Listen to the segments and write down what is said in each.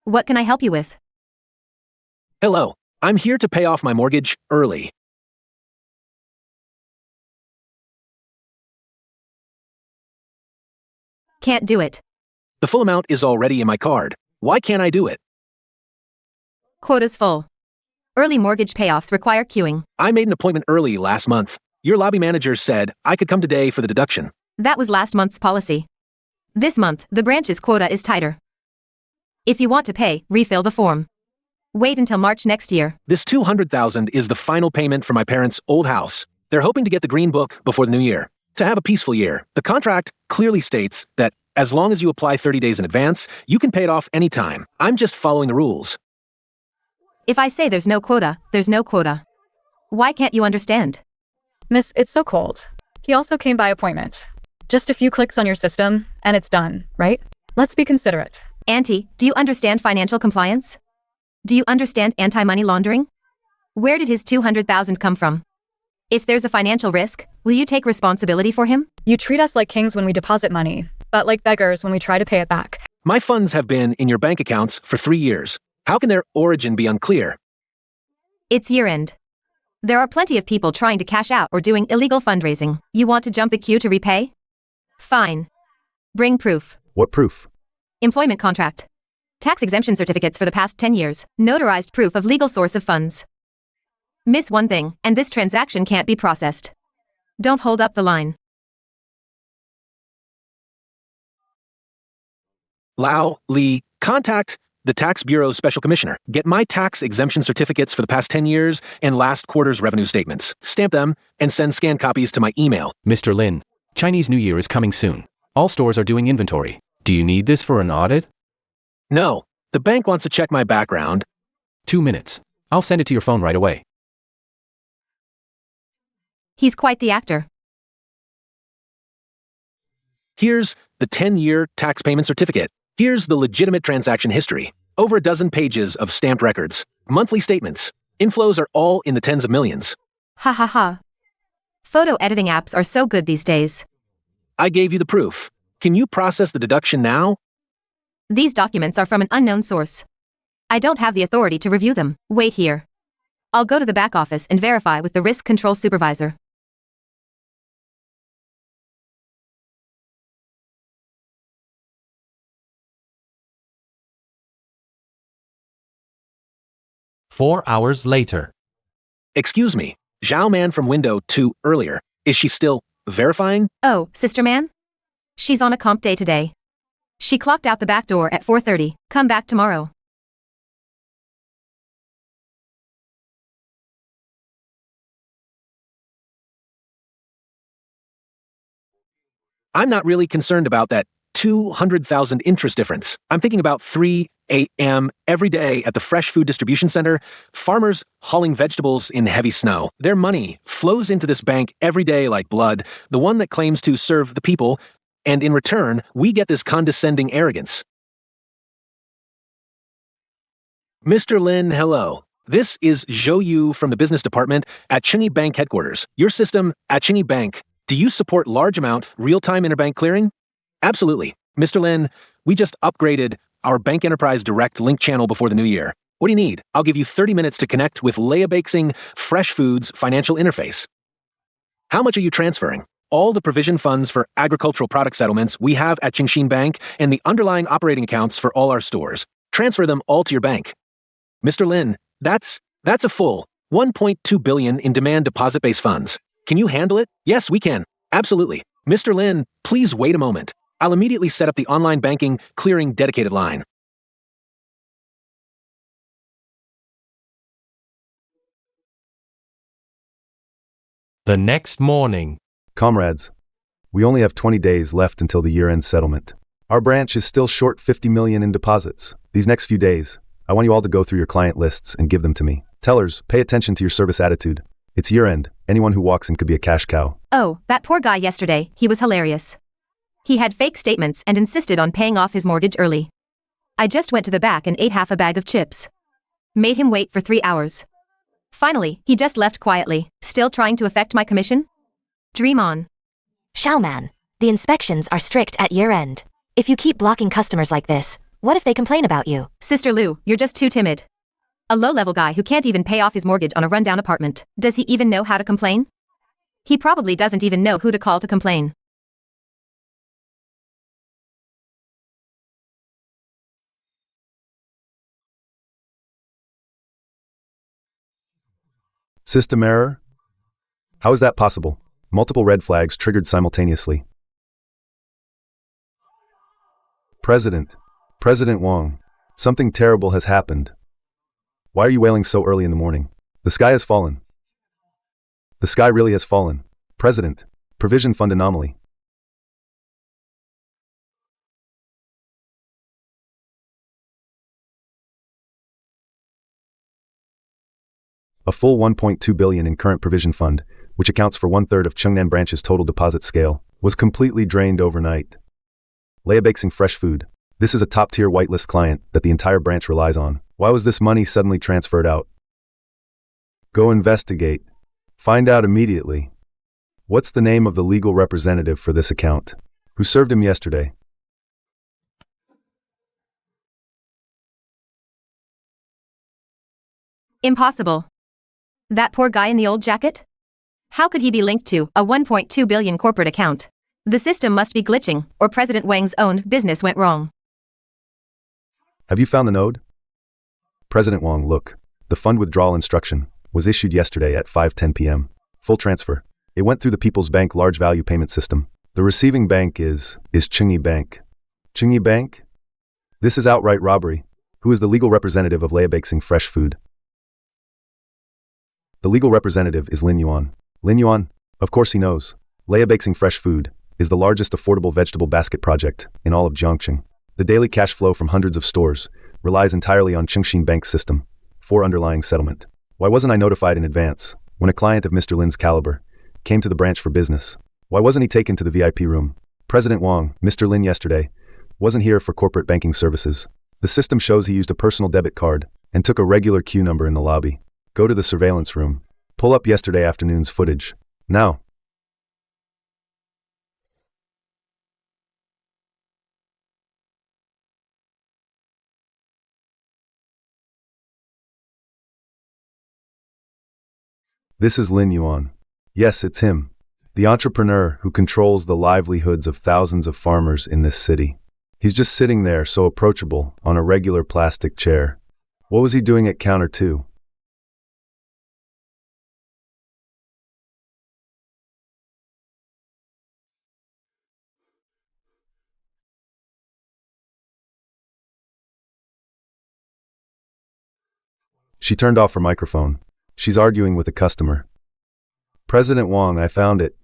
What can I help you with? Hello, I'm here to pay off my mortgage early. Can't do it. The full amount is already in my card. Why can't I do it? Quota's full. Early mortgage payoffs require queuing. I made an appointment early last month. Your lobby manager said I could come today for the deduction. That was last month's policy. This month, the branch's quota is tighter. If you want to pay, refill the form. Wait until March next year. This $200,000 is the final payment for my parents' old house. They're hoping to get the green book before the new year. To have a peaceful year, the contract clearly states that as long as you apply 30 days in advance, you can pay it off anytime. I'm just following the rules. If I say there's no quota, there's no quota. Why can't you understand? Miss, it's so cold. He also came by appointment. Just a few clicks on your system, and it's done, right? Let's be considerate. Auntie, do you understand financial compliance? Do you understand anti-money laundering? Where did his $200,000 come from? If there's a financial risk, will you take responsibility for him? You treat us like kings when we deposit money, but like beggars when we try to pay it back. My funds have been in your bank accounts for 3 years. How can their origin be unclear? It's year-end. There are plenty of people trying to cash out or doing illegal fundraising. You want to jump the queue to repay? Fine. Bring proof. What proof? Employment contract. Tax exemption certificates for the past 10 years. Notarized proof of legal source of funds. Miss one thing, and this transaction can't be processed. Don't hold up the line. Lao Li, contact the Tax Bureau's Special Commissioner. Get my tax exemption certificates for the past 10 years and last quarter's revenue statements. Stamp them and send scanned copies to my email. Mr. Lin, Chinese New Year is coming soon. All stores are doing inventory. Do you need this for an audit? No, the bank wants to check my background. 2 minutes. I'll send it to your phone right away. He's quite the actor. Here's the 10-year tax payment certificate. Here's the legitimate transaction history. Over a dozen pages of stamped records. Monthly statements. Inflows are all in the tens of millions. Ha ha ha. Photo editing apps are so good these days. I gave you the proof. Can you process the deduction now? These documents are from an unknown source. I don't have the authority to review them. Wait here. I'll go to the back office and verify with the risk control supervisor. Four hours later. Excuse me, Zhao Man from window 2 earlier. Is she still verifying? Oh, Sister Man? She's on a comp day today. She clocked out the back door at 4:30. Come back tomorrow. I'm not really concerned about that 200,000 interest difference. I'm thinking about 3 a.m. every day at the Fresh Food Distribution Center, farmers hauling vegetables in heavy snow. Their money flows into this bank every day like blood, the one that claims to serve the people, and in return, we get this condescending arrogance. Mr. Lin, hello. This is Zhou Yu from the business department at Chingy Bank headquarters. Your system at Chingy Bank. Do you support large amount, real-time interbank clearing? Absolutely. Mr. Lin, we just upgraded our Bank Enterprise Direct link channel before the new year. What do you need? I'll give you 30 minutes to connect with Leia Bakesing Fresh Foods financial interface. How much are you transferring? All the provision funds for agricultural product settlements we have at Qingxin Bank and the underlying operating accounts for all our stores. Transfer them all to your bank. Mr. Lin, that's a full 1.2 billion in demand deposit-based funds. Can you handle it? Yes, we can. Absolutely. Mr. Lin, please wait a moment. I'll immediately set up the online banking clearing dedicated line. The next morning. Comrades, we only have 20 days left until the year-end settlement. Our branch is still short 50 million in deposits. These next few days, I want you all to go through your client lists and give them to me. Tellers, pay attention to your service attitude. It's year-end. Anyone who walks in could be a cash cow. Oh, that poor guy yesterday, he was hilarious. He had fake statements and insisted on paying off his mortgage early. I just went to the back and ate half a bag of chips. Made him wait for 3 hours. Finally, he just left quietly. Still trying to affect my commission? Dream on. Xiaoman, the inspections are strict at year-end. If you keep blocking customers like this, What if they complain about you? Sister Lou, you're just too timid. A low-level guy who can't even pay off his mortgage on a rundown apartment. Does he even know how to complain? He probably doesn't even know who to call to complain. System error? How is that possible? Multiple red flags triggered simultaneously. President Wong, something terrible has happened. Why are you wailing so early in the morning? The sky has fallen. The sky really has fallen. President, Provision Fund anomaly. A full 1.2 billion in current provision fund, which accounts for 1/3 of Chengnan branch's total deposit scale, was completely drained overnight. Leia Bakesing Fresh Food. This is a top-tier whitelist client that the entire branch relies on. Why was this money suddenly transferred out? Go investigate. Find out immediately. What's the name of the legal representative for this account? Who served him yesterday? Impossible. That poor guy in the old jacket? How could he be linked to a 1.2 billion corporate account? The system must be glitching, or President Wang's own business went wrong. Have you found the node? President Wang, look. The fund withdrawal instruction was issued yesterday at 5:10 p.m. Full transfer. It went through the People's Bank large value payment system. The receiving bank is Chingyi Bank. Chingyi Bank? This is outright robbery. Who is the legal representative of Leia Bakesing Fresh Food? The legal representative is Lin Yuan. Lin Yuan? Of course he knows. Leia Bakesing Fresh Food is the largest affordable vegetable basket project in all of Jiangqing. The daily cash flow from hundreds of stores relies entirely on Chingxin Bank's system for underlying settlement. Why wasn't I notified in advance when a client of Mr. Lin's caliber came to the branch for business? Why wasn't he taken to the VIP room? President Wang, Mr. Lin yesterday wasn't here for corporate banking services. The system shows he used a personal debit card and took a regular queue number in the lobby. Go to the surveillance room. Pull up yesterday afternoon's footage. Now. This is Lin Yuan. Yes, it's him. The entrepreneur who controls the livelihoods of thousands of farmers in this city. He's just sitting there so approachable on a regular plastic chair. What was he doing at counter 2? She turned off her microphone. She's arguing with a customer. President Wang, I found it.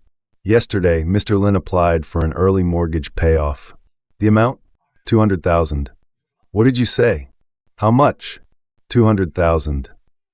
Yesterday, Mr. Lin applied for an early mortgage payoff. The amount? 200,000. What did you say? How much? 200,000.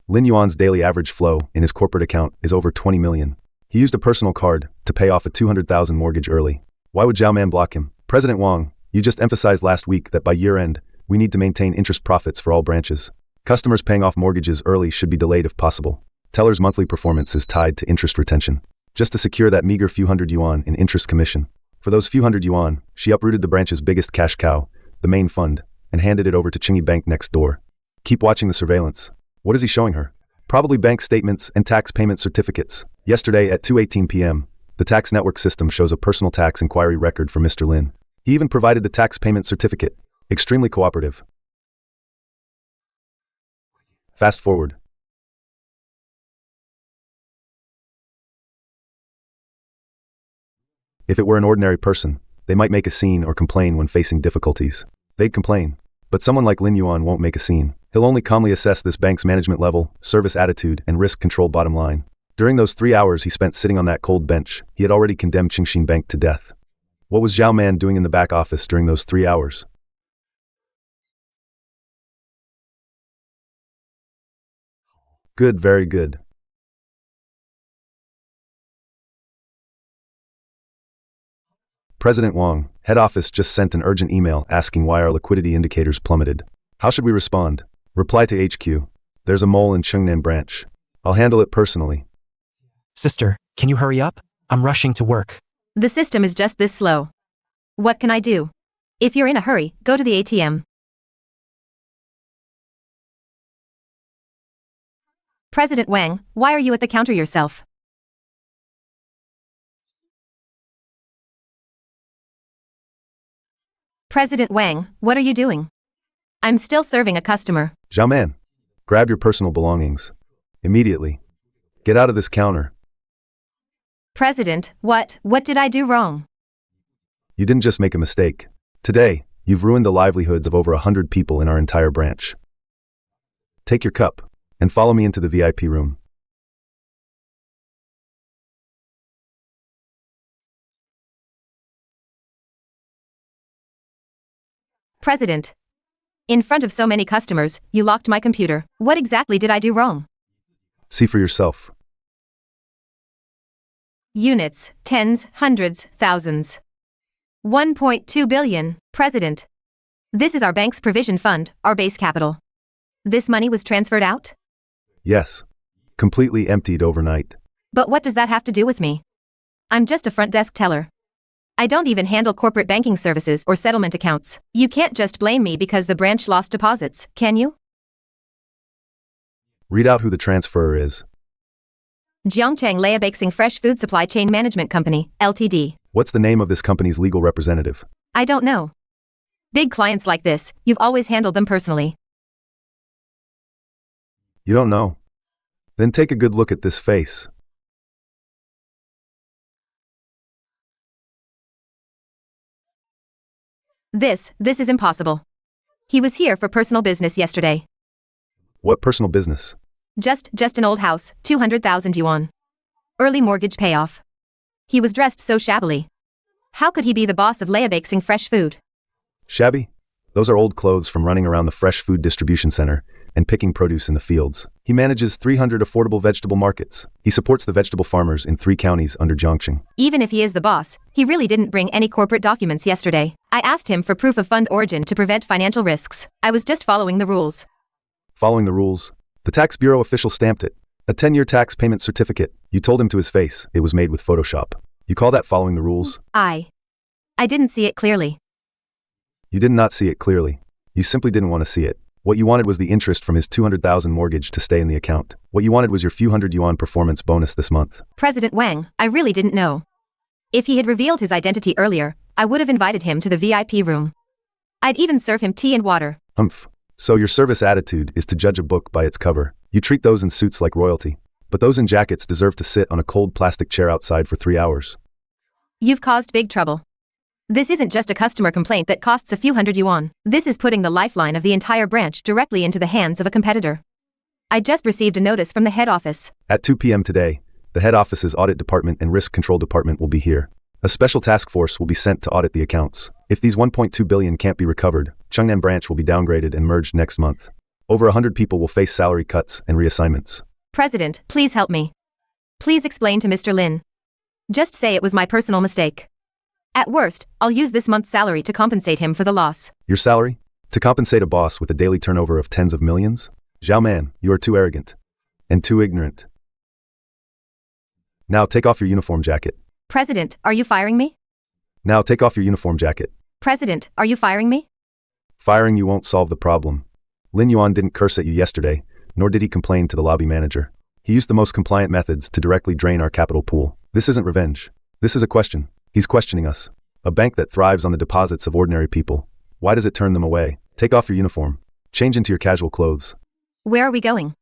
Lin Yuan's daily average flow in his corporate account is over 20 million. He used a personal card to pay off a 200,000 mortgage early. Why would Zhao Man block him? President Wang, you just emphasized last week that by year-end, we need to maintain interest profits for all branches. Customers paying off mortgages early should be delayed if possible. Teller's monthly performance is tied to interest retention, just to secure that meager few hundred yuan in interest commission. For those few hundred yuan, she uprooted the branch's biggest cash cow, the main fund, and handed it over to Chingyi Bank next door. Keep watching the surveillance. What is he showing her? Probably bank statements and tax payment certificates. Yesterday at 2:18 p.m., the tax network system shows a personal tax inquiry record for Mr. Lin. He even provided the tax payment certificate. Extremely cooperative. Fast forward. If it were an ordinary person, they might make a scene or complain when facing difficulties. They'd complain. But someone like Lin Yuan won't make a scene. He'll only calmly assess this bank's management level, service attitude, and risk control bottom line. During those 3 hours he spent sitting on that cold bench, he had already condemned Chingxin Bank to death. What was Zhao Man doing in the back office during those 3 hours? Good, very good. President Wang, head office just sent an urgent email asking why our liquidity indicators plummeted. How should we respond? Reply to HQ. There's a mole in Chengnan branch. I'll handle it personally. Sister, can you hurry up? I'm rushing to work. The system is just this slow. What can I do? If you're in a hurry, go to the ATM. President Wang, why are you at the counter yourself? President Wang, what are you doing? I'm still serving a customer. Zhao Man, grab your personal belongings. Immediately. Get out of this counter. President, what did I do wrong? You didn't just make a mistake. Today, you've ruined the livelihoods of over 100 people in our entire branch. Take your cup and follow me into the VIP room. President. In front of so many customers, you locked my computer. What exactly did I do wrong? See for yourself. Units, tens, hundreds, thousands. 1.2 billion, President. This is our bank's provision fund, our base capital. This money was transferred out? Yes. Completely emptied overnight. But what does that have to do with me? I'm just a front desk teller. I don't even handle corporate banking services or settlement accounts. You can't just blame me because the branch lost deposits, can you? Read out who the transferor is. Jiangcheng Leabexing Fresh Food Supply Chain Management Company, Ltd. What's the name of this company's legal representative? I don't know. Big clients like this, you've always handled them personally. You don't know? Then take a good look at this face. This is impossible. He was here for personal business yesterday. What personal business? Just an old house, 200,000 yuan. Early mortgage payoff. He was dressed so shabbily. How could he be the boss of Leabexing Fresh Food? Shabby? Those are old clothes from running around the fresh food distribution center and picking produce in the fields. He manages 300 affordable vegetable markets. He supports the vegetable farmers in 3 counties under Jiangcheng. Even if he is the boss, he really didn't bring any corporate documents yesterday. I asked him for proof of fund origin to prevent financial risks. I was just following the rules. Following the rules? The tax bureau official stamped it. A 10-year tax payment certificate. You told him to his face it was made with Photoshop. You call that following the rules? I didn't see it clearly. You did not see it clearly. You simply didn't want to see it. What you wanted was the interest from his 200,000 mortgage to stay in the account. What you wanted was your few hundred yuan performance bonus this month. President Wang, I really didn't know. If he had revealed his identity earlier, I would have invited him to the VIP room. I'd even serve him tea and water. Humph. So your service attitude is to judge a book by its cover. You treat those in suits like royalty. But those in jackets deserve to sit on a cold plastic chair outside for 3 hours. You've caused big trouble. This isn't just a customer complaint that costs a few hundred yuan. This is putting the lifeline of the entire branch directly into the hands of a competitor. I just received a notice from the head office. At 2 p.m. today, the head office's audit department and risk control department will be here. A special task force will be sent to audit the accounts. If these 1.2 billion can't be recovered, Chengnan branch will be downgraded and merged next month. Over 100 people will face salary cuts and reassignments. President, please help me. Please explain to Mr. Lin. Just say it was my personal mistake. At worst, I'll use this month's salary to compensate him for the loss. Your salary? To compensate a boss with a daily turnover of tens of millions? Zhao Man, you are too arrogant. And too ignorant. Now take off your uniform jacket. President, are you firing me? Now take off your uniform jacket. President, are you firing me? Firing you won't solve the problem. Lin Yuan didn't curse at you yesterday, nor did he complain to the lobby manager. He used the most compliant methods to directly drain our capital pool. This isn't revenge. This is a question. He's questioning us. A bank that thrives on the deposits of ordinary people. Why does it turn them away? Take off your uniform. Change into your casual clothes. Where are we going?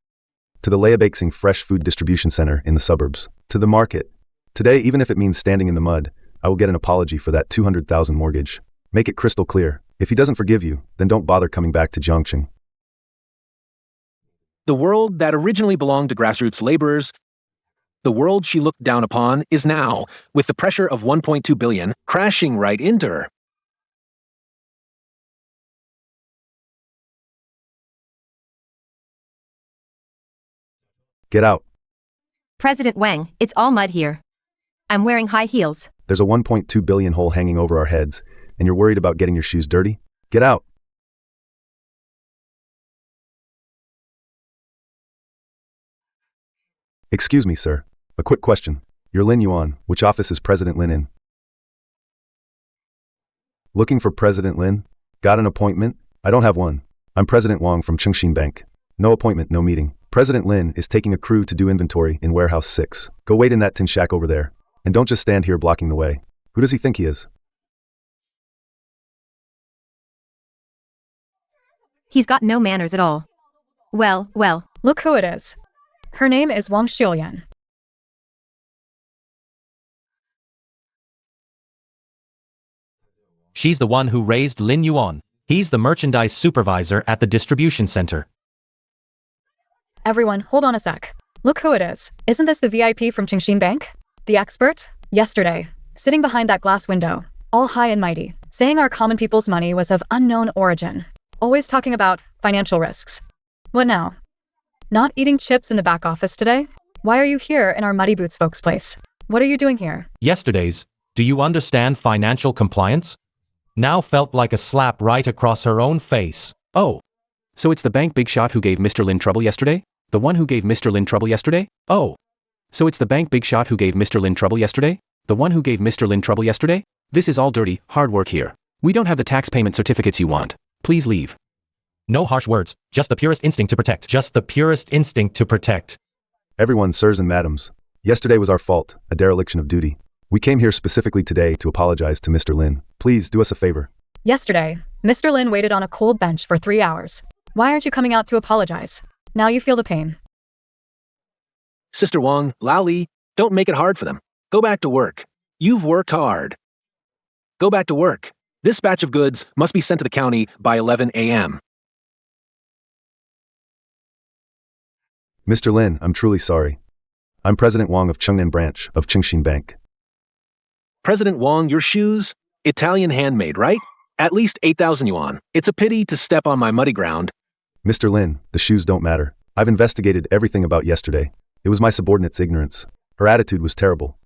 To the Leabexing Fresh Food Distribution Center in the suburbs. To the market. Today, even if it means standing in the mud, I will get an apology for that 200,000 mortgage. Make it crystal clear. If he doesn't forgive you, then don't bother coming back to Jiangcheng. The world that originally belonged to grassroots laborers, the world she looked down upon, is now, with the pressure of 1.2 billion, crashing right into her. Get out. President Wang, it's all mud here. I'm wearing high heels. There's a 1.2 billion hole hanging over our heads, and you're worried about getting your shoes dirty? Get out. Excuse me, sir. A quick question. You're Lin Yuan. Which office is President Lin in? Looking for President Lin? Got an appointment? I don't have one. I'm President Wang from Chengxin Bank. No appointment, no meeting. President Lin is taking a crew to do inventory in Warehouse 6. Go wait in that tin shack over there. And don't just stand here blocking the way. Who does he think he is? He's got no manners at all. Well. Look who it is. Her name is Wang Xiuyan. She's the one who raised Lin Yuan. He's the merchandise supervisor at the distribution center. Everyone, hold on a sec. Look who it is. Isn't this the VIP from Qingxin Bank? The expert? Yesterday, sitting behind that glass window, all high and mighty, saying our common people's money was of unknown origin. Always talking about financial risks. What now? Not eating chips in the back office today? Why are you here in our Muddy Boots folks' place? What are you doing here? Yesterday's, do you understand financial compliance? Now felt like a slap right across her own face. Oh. So it's the bank big shot who gave Mr. Lin trouble yesterday? The one who gave Mr. Lin trouble yesterday? Oh. So it's the bank big shot who gave Mr. Lin trouble yesterday? The one who gave Mr. Lin trouble yesterday? This is all dirty, hard work here. We don't have the tax payment certificates you want. Please leave. No harsh words, just the purest instinct to protect. Just the purest instinct to protect. Everyone, sirs and madams. Yesterday was our fault, a dereliction of duty. We came here specifically today to apologize to Mr. Lin. Please do us a favor. Yesterday, Mr. Lin waited on a cold bench for 3 hours. Why aren't you coming out to apologize? Now you feel the pain. Sister Wang, Lao Li, don't make it hard for them. Go back to work. You've worked hard. Go back to work. This batch of goods must be sent to the county by 11 a.m. Mr. Lin, I'm truly sorry. I'm President Wang of Chengnan branch of Qingxin Bank. President Wang, your shoes? Italian handmade, right? At least 8,000 yuan. It's a pity to step on my muddy ground. Mr. Lin, the shoes don't matter. I've investigated everything about yesterday. It was my subordinate's ignorance. Her attitude was terrible.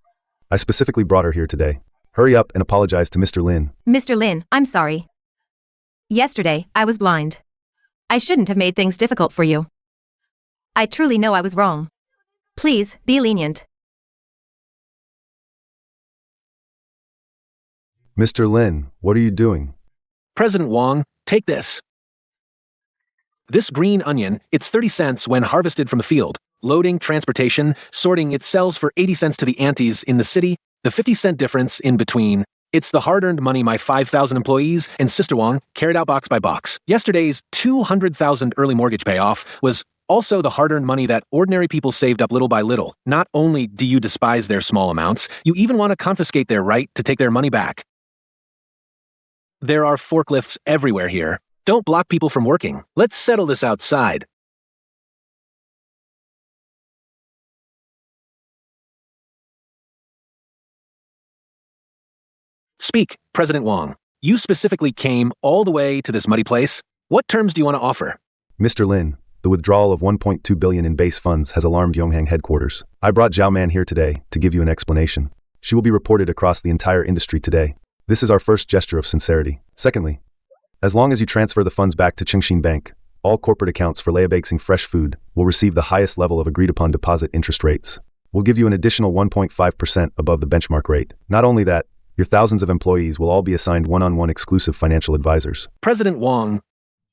I specifically brought her here today. Hurry up and apologize to Mr. Lin. Mr. Lin, I'm sorry. Yesterday, I was blind. I shouldn't have made things difficult for you. I truly know I was wrong. Please, be lenient. Mr. Lin, what are you doing? President Wang, take this. This green onion, it's 30 cents when harvested from the field. Loading, transportation, sorting, it sells for 80 cents to the aunties in the city. The 50-cent difference in between. It's the hard-earned money my 5,000 employees and Sister Wang carried out box by box. Yesterday's 200,000 early mortgage payoff was also the hard-earned money that ordinary people saved up little by little. Not only do you despise their small amounts, you even want to confiscate their right to take their money back. There are forklifts everywhere here. Don't block people from working. Let's settle this outside. Speak, President Wang. You specifically came all the way to this muddy place. What terms do you want to offer? Mr. Lin, the withdrawal of 1.2 billion in base funds has alarmed Yonghang headquarters. I brought Zhao Man here today to give you an explanation. She will be reported across the entire industry today. This is our first gesture of sincerity. Secondly, as long as you transfer the funds back to Qingxin Bank, all corporate accounts for Leibexing Fresh Food will receive the highest level of agreed-upon deposit interest rates. We'll give you an additional 1.5% above the benchmark rate. Not only that, your thousands of employees will all be assigned one-on-one exclusive financial advisors. President Wang,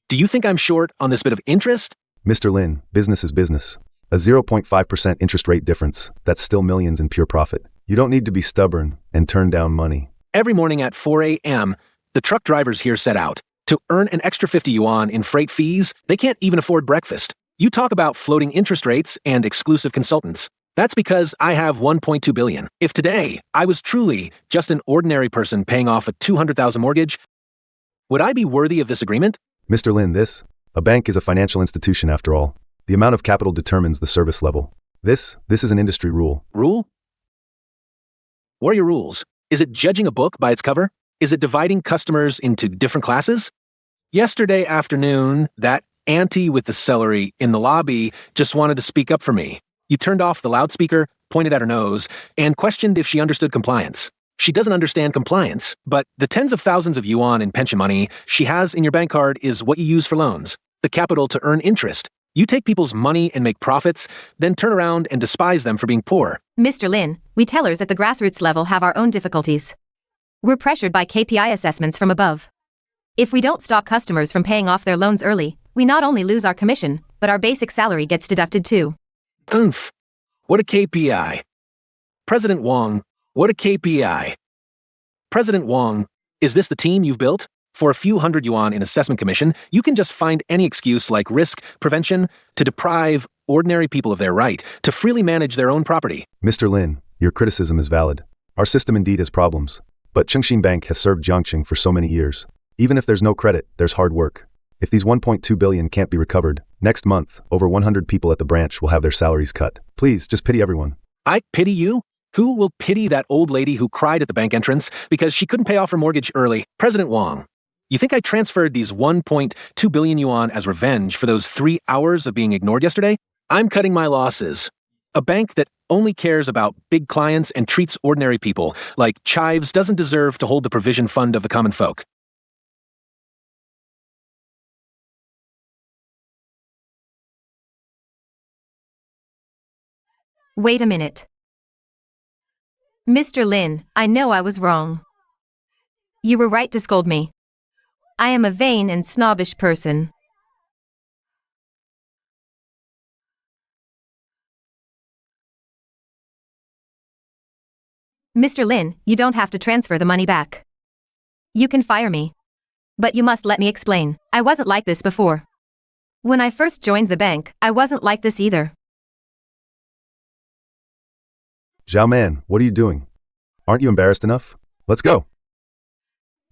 do you think I'm short on this bit of interest? Mr. Lin, business is business. A 0.5% interest rate difference, that's still millions in pure profit. You don't need to be stubborn and turn down money. Every morning at 4 a.m., the truck drivers here set out. To earn an extra 50 yuan in freight fees, they can't even afford breakfast. You talk about floating interest rates and exclusive consultants. That's because I have 1.2 billion. If today I was truly just an ordinary person paying off a 200,000 mortgage, would I be worthy of this agreement? Mr. Lin, a bank is a financial institution after all. The amount of capital determines the service level. This is an industry rule. Rule? What are your rules? Is it judging a book by its cover? Is it dividing customers into different classes? Yesterday afternoon, that auntie with the celery in the lobby just wanted to speak up for me. You turned off the loudspeaker, pointed at her nose, and questioned if she understood compliance. She doesn't understand compliance, but the tens of thousands of yuan in pension money she has in your bank card is what you use for loans, the capital to earn interest. You take people's money and make profits, then turn around and despise them for being poor. Mr. Lin, we tellers at the grassroots level have our own difficulties. We're pressured by KPI assessments from above. If we don't stop customers from paying off their loans early, we not only lose our commission, but our basic salary gets deducted too. Oomph. What a KPI. President Wong, what a KPI. President Wong, is this the team you've built? For a few hundred yuan in assessment commission, you can just find any excuse like risk prevention to deprive ordinary people of their right to freely manage their own property. Mr. Lin, your criticism is valid. Our system indeed has problems, but Chengxin Bank has served Jiangqing for so many years. Even if there's no credit, there's hard work. If these 1.2 billion can't be recovered, next month, over 100 people at the branch will have their salaries cut. Please, just pity everyone. I pity you? Who will pity that old lady who cried at the bank entrance because she couldn't pay off her mortgage early? President Wong, you think I transferred these 1.2 billion yuan as revenge for those 3 hours of being ignored yesterday? I'm cutting my losses. A bank that only cares about big clients and treats ordinary people like chives doesn't deserve to hold the provision fund of the common folk. Wait a minute. Mr. Lin, I know I was wrong. You were right to scold me. I am a vain and snobbish person. Mr. Lin, you don't have to transfer the money back. You can fire me. But you must let me explain. I wasn't like this before. When I first joined the bank, I wasn't like this either. Zhao Man, what are you doing? Aren't you embarrassed enough? Let's go.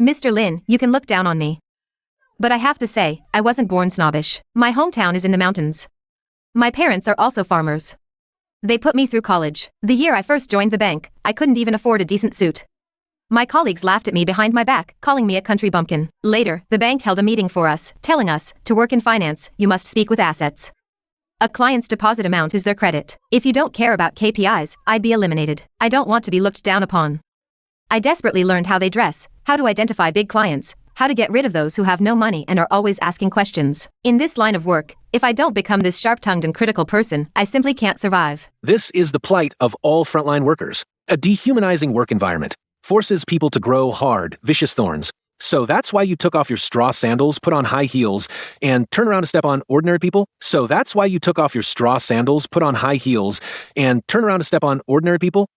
Mr. Lin, you can look down on me. But I have to say, I wasn't born snobbish. My hometown is in the mountains. My parents are also farmers. They put me through college. The year I first joined the bank, I couldn't even afford a decent suit. My colleagues laughed at me behind my back, calling me a country bumpkin. Later, the bank held a meeting for us, telling us, to work in finance, you must speak with assets. A client's deposit amount is their credit. If you don't care about KPIs, I'd be eliminated. I don't want to be looked down upon. I desperately learned how they dress, how to identify big clients, how to get rid of those who have no money and are always asking questions. In this line of work, if I don't become this sharp-tongued and critical person, I simply can't survive. This is the plight of all frontline workers. A dehumanizing work environment forces people to grow hard, vicious thorns. So that's why you took off your straw sandals, put on high heels, and turn around to step on ordinary people? So that's why you took off your straw sandals, put on high heels, and turn around to step on ordinary people?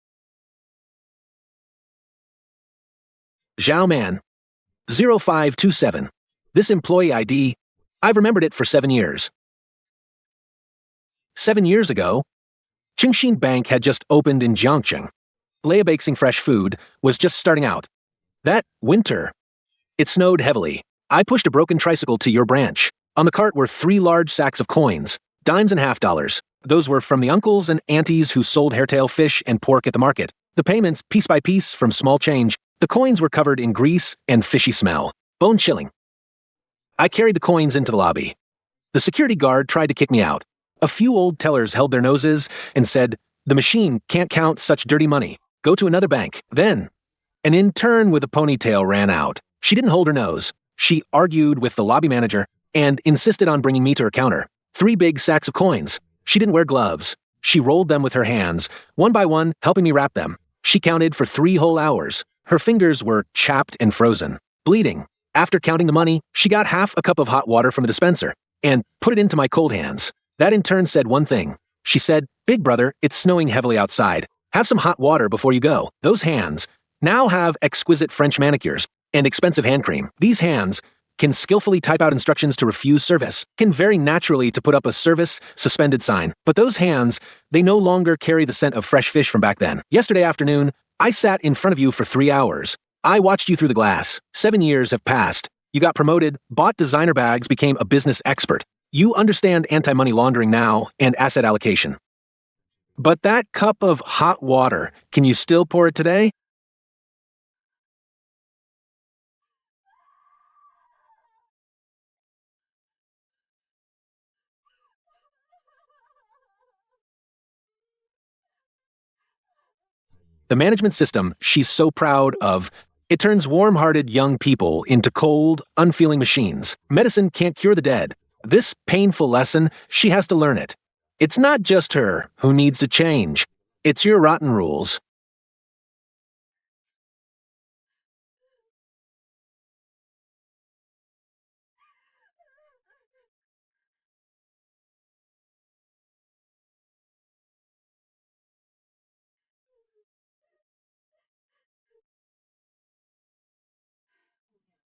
Zhao Man, 0527. This employee ID, I've remembered it for 7 years. 7 years ago, Chengxin Bank had just opened in Jiangqing. Leia Baking Fresh Food was just starting out. That winter, it snowed heavily. I pushed a broken tricycle to your branch. On the cart were 3 large sacks of coins, dimes and half dollars. Those were from the uncles and aunties who sold hairtail fish and pork at the market. The payments, piece by piece, from small change. The coins were covered in grease and fishy smell. Bone-chilling. I carried the coins into the lobby. The security guard tried to kick me out. A few old tellers held their noses and said, "The machine can't count such dirty money. Go to another bank." Then, an intern with a ponytail ran out. She didn't hold her nose. She argued with the lobby manager and insisted on bringing me to her counter. 3 big sacks of coins. She didn't wear gloves. She rolled them with her hands, one by one, helping me wrap them. She counted for 3 whole hours. Her fingers were chapped and frozen, bleeding. After counting the money, she got half a cup of hot water from the dispenser and put it into my cold hands. That intern said one thing. She said, "Big brother, it's snowing heavily outside. Have some hot water before you go." Those hands now have exquisite French manicures and expensive hand cream. These hands can skillfully type out instructions to refuse service, can very naturally to put up a service suspended sign. But those hands, they no longer carry the scent of fresh fish from back then. Yesterday afternoon, I sat in front of you for 3 hours. I watched you through the glass. 7 years have passed. You got promoted, bought designer bags, became a business expert. You understand anti-money laundering now and asset allocation. But that cup of hot water, can you still pour it today? The management system she's so proud of, it turns warm-hearted young people into cold, unfeeling machines. Medicine can't cure the dead. This painful lesson, she has to learn it. It's not just her who needs to change. It's your rotten rules.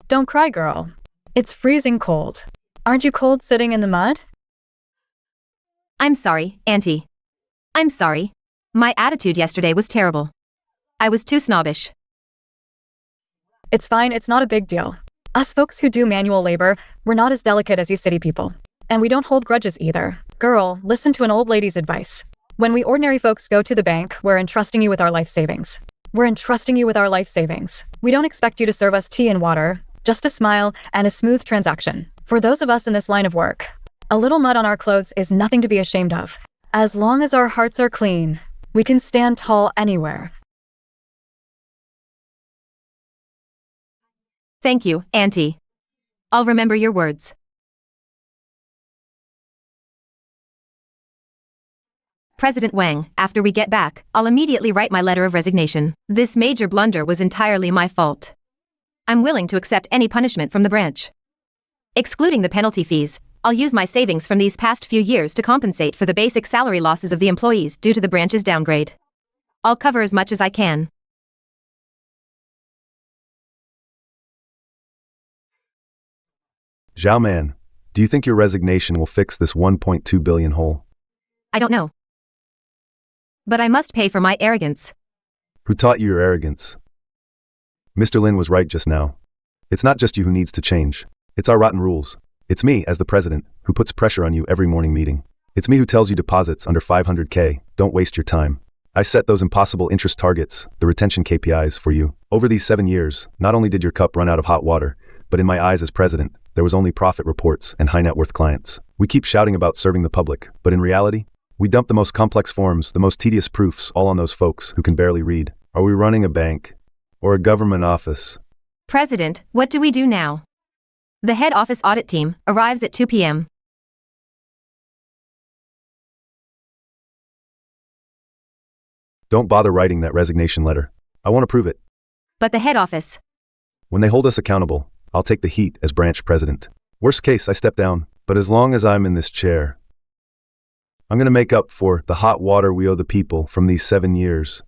Don't cry, girl. It's freezing cold. Aren't you cold sitting in the mud? I'm sorry, Auntie. I'm sorry. My attitude yesterday was terrible. I was too snobbish. It's fine, it's not a big deal. Us folks who do manual labor, we're not as delicate as you city people. And we don't hold grudges either. Girl, listen to an old lady's advice. When we ordinary folks go to the bank, we're entrusting you with our life savings. We're entrusting you with our life savings. We don't expect you to serve us tea and water, just a smile and a smooth transaction. For those of us in this line of work, a little mud on our clothes is nothing to be ashamed of. As long as our hearts are clean, we can stand tall anywhere. Thank you, Auntie. I'll remember your words. President Wang, after we get back, I'll immediately write my letter of resignation. This major blunder was entirely my fault. I'm willing to accept any punishment from the branch. Excluding the penalty fees, I'll use my savings from these past few years to compensate for the basic salary losses of the employees due to the branch's downgrade. I'll cover as much as I can. Zhao Man, do you think your resignation will fix this 1.2 billion hole? I don't know. But I must pay for my arrogance. Who taught you your arrogance? Mr. Lin was right just now. It's not just you who needs to change. It's our rotten rules. It's me, as the president, who puts pressure on you every morning meeting. It's me who tells you deposits under 500K, don't waste your time. I set those impossible interest targets, the retention KPIs, for you. Over these 7 years, not only did your cup run out of hot water, but in my eyes as president, there was only profit reports and high net worth clients. We keep shouting about serving the public, but in reality, we dump the most complex forms, the most tedious proofs, all on those folks who can barely read. Are we running a bank? Or a government office? President, what do we do now? The head office audit team arrives at 2 p.m. Don't bother writing that resignation letter. I won't approve it. But the head office. When they hold us accountable, I'll take the heat as branch president. Worst case, I step down, but as long as I'm in this chair, I'm going to make up for the hot water we owe the people from these 7 years.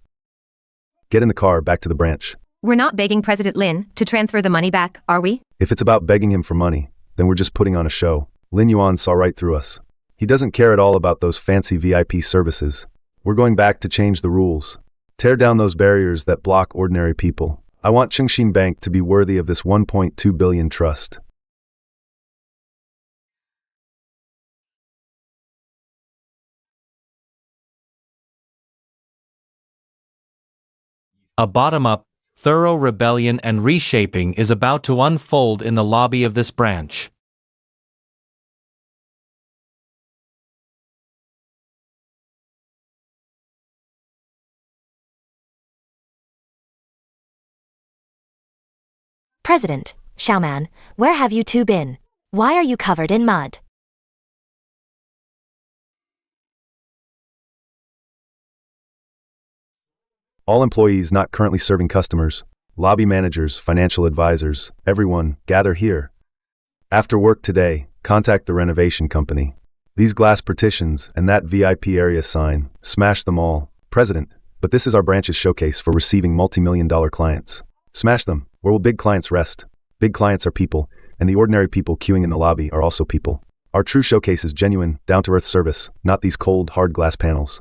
Get in the car back to the branch. We're not begging President Lin to transfer the money back, are we? If it's about begging him for money, then we're just putting on a show. Lin Yuan saw right through us. He doesn't care at all about those fancy VIP services. We're going back to change the rules. Tear down those barriers that block ordinary people. I want Chengxin Bank to be worthy of this 1.2 billion trust. A bottom-up, thorough rebellion and reshaping is about to unfold in the lobby of this branch. President, Xiaoman, where have you two been? Why are you covered in mud? All employees not currently serving customers, lobby managers, financial advisors, everyone, gather here. After work today, contact the renovation company. These glass partitions and that VIP area sign, smash them all. President, but this is our branch's showcase for receiving multi-million-dollar clients. Smash them. Where will big clients rest? Big clients are people, and the ordinary people queuing in the lobby are also people. Our true showcase is genuine, down-to-earth service, not these cold, hard glass panels.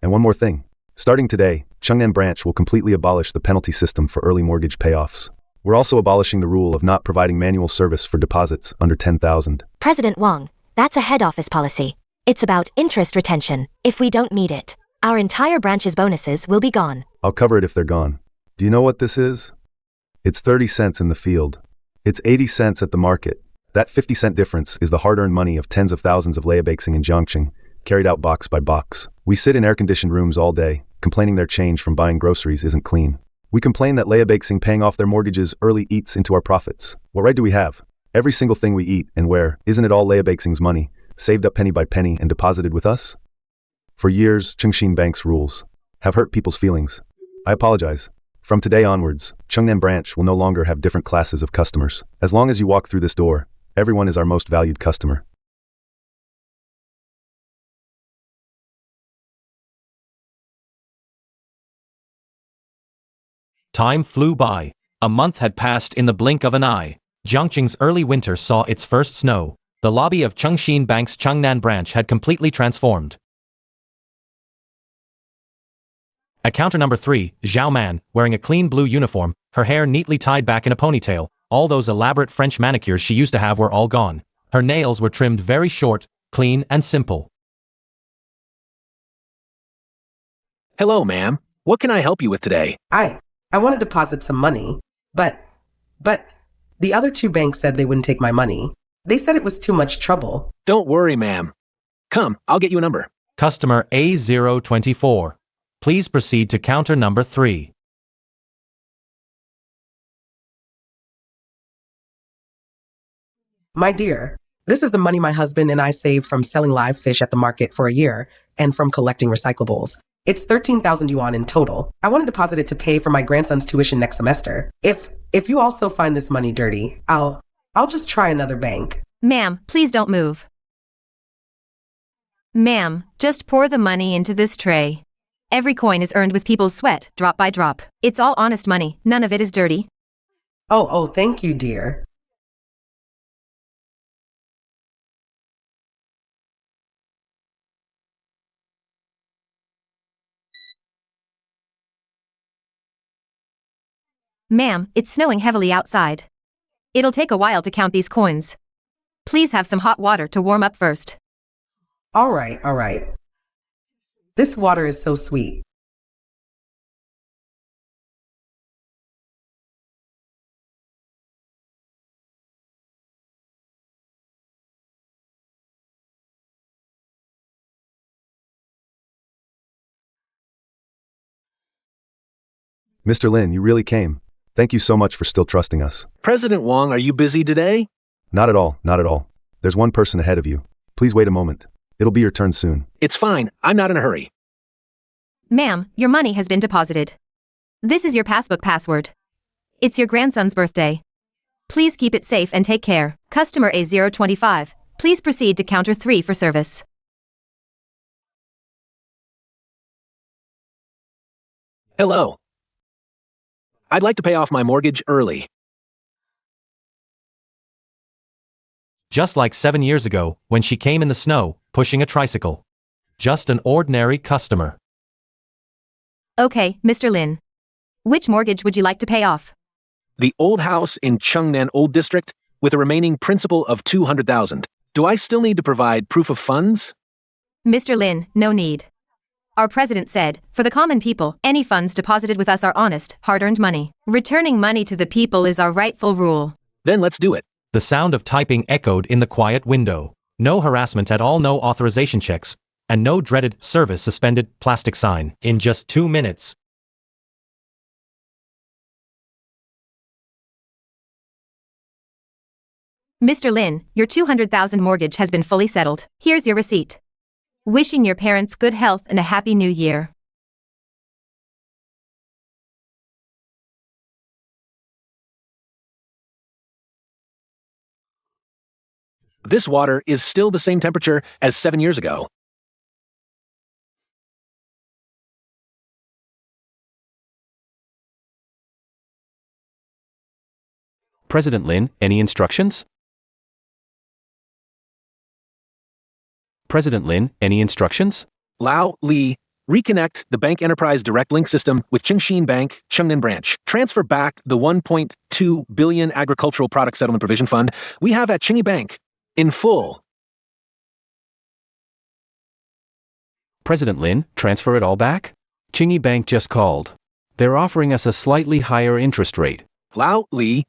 And one more thing. Starting today, Chengnan branch will completely abolish the penalty system for early mortgage payoffs. We're also abolishing the rule of not providing manual service for deposits under 10,000. President Wang, that's a head office policy. It's about interest retention. If we don't meet it, our entire branch's bonuses will be gone. I'll cover it if they're gone. Do you know what this is? It's 30 cents in the field. It's 80 cents at the market. That 50-cent difference is the hard-earned money of tens of thousands of Leibexing in Jiangqing, carried out box by box. We sit in air-conditioned rooms all day, complaining their change from buying groceries isn't clean. We complain that Leibexing paying off their mortgages early eats into our profits. What right do we have? Every single thing we eat and wear, isn't it all Leibexing's money, saved up penny by penny and deposited with us? For years, Chengxin Bank's rules have hurt people's feelings. I apologize. From today onwards, Chengnan branch will no longer have different classes of customers. As long as you walk through this door, everyone is our most valued customer. Time flew by. A month had passed in the blink of an eye. Jiangqing's early winter saw its first snow. The lobby of Chengxin Bank's Chengnan branch had completely transformed. At counter number 3, Zhao Man, wearing a clean blue uniform, her hair neatly tied back in a ponytail. All those elaborate French manicures she used to have were all gone. Her nails were trimmed very short, clean and simple. Hello, ma'am. What can I help you with today? I want to deposit some money, but the other two banks said they wouldn't take my money. They said it was too much trouble. Don't worry, ma'am. Come, I'll get you a number. Customer A024. Please proceed to counter number 3. My dear, this is the money my husband and I saved from selling live fish at the market for a year and from collecting recyclables. It's 13,000 yuan in total. I want to deposit it to pay for my grandson's tuition next semester. If you also find this money dirty, I'll just try another bank. Ma'am, please don't move. Ma'am, just pour the money into this tray. Every coin is earned with people's sweat, drop by drop. It's all honest money, none of it is dirty. Oh, thank you, dear. Ma'am, it's snowing heavily outside. It'll take a while to count these coins. Please have some hot water to warm up first. All right. This water is so sweet. Mr. Lin, you really came. Thank you so much for still trusting us. President Wang, are you busy today? Not at all, not at all. There's one person ahead of you. Please wait a moment. It'll be your turn soon. It's fine. I'm not in a hurry. Ma'am, your money has been deposited. This is your passbook password. It's your grandson's birthday. Please keep it safe and take care. Customer A025, please proceed to counter 3 for service. Hello. I'd like to pay off my mortgage early. Just like 7 years ago, when she came in the snow, pushing a tricycle. Just an ordinary customer. Okay, Mr. Lin. Which mortgage would you like to pay off? The old house in Chengnan Old District with a remaining principal of 200,000. Do I still need to provide proof of funds? Mr. Lin, no need. Our president said, for the common people, any funds deposited with us are honest, hard-earned money. Returning money to the people is our rightful rule. Then let's do it. The sound of typing echoed in the quiet window. No harassment at all, no authorization checks, and no dreaded service suspended plastic sign. In just 2 minutes. Mr. Lin, your 200,000 mortgage has been fully settled. Here's your receipt. Wishing your parents good health and a happy new year. This water is still the same temperature as 7 years ago. President Lin, any instructions? President Lin, any instructions? Lao Li, reconnect the Bank Enterprise Direct Link System with Chengxin Bank, Chengnan Branch. Transfer back the 1.2 billion Agricultural Product Settlement Provision Fund we have at Chengxin Bank in full. President Lin, transfer it all back? Chengxin Bank just called. They're offering us a slightly higher interest rate. Lao Li,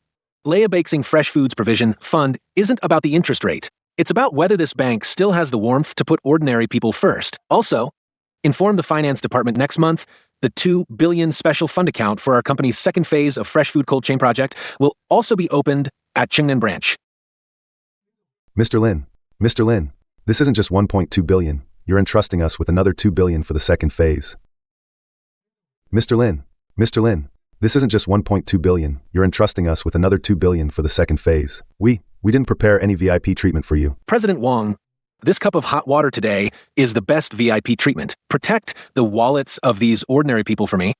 Leia Bakesing Fresh Foods Provision Fund isn't about the interest rate. It's about whether this bank still has the warmth to put ordinary people first. Also, inform the finance department next month the 2 billion special fund account for our company's second phase of fresh food cold chain project will also be opened at Chengnan Branch. Mr. Lin, this isn't just 1.2 billion. You're entrusting us with another 2 billion for the second phase. Mr. Lin, this isn't just 1.2 billion. You're entrusting us with another 2 billion for the second phase. We didn't prepare any VIP treatment for you. President Wang, this cup of hot water today is the best VIP treatment. Protect the wallets of these ordinary people for me.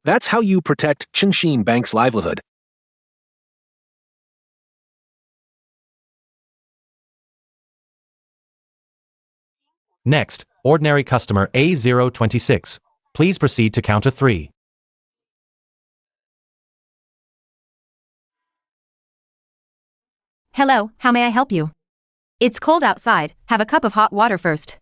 That's how you protect Chengxin Bank's livelihood. Next, ordinary customer A026. Please proceed to counter 3. Hello, how may I help you? It's cold outside, have a cup of hot water first.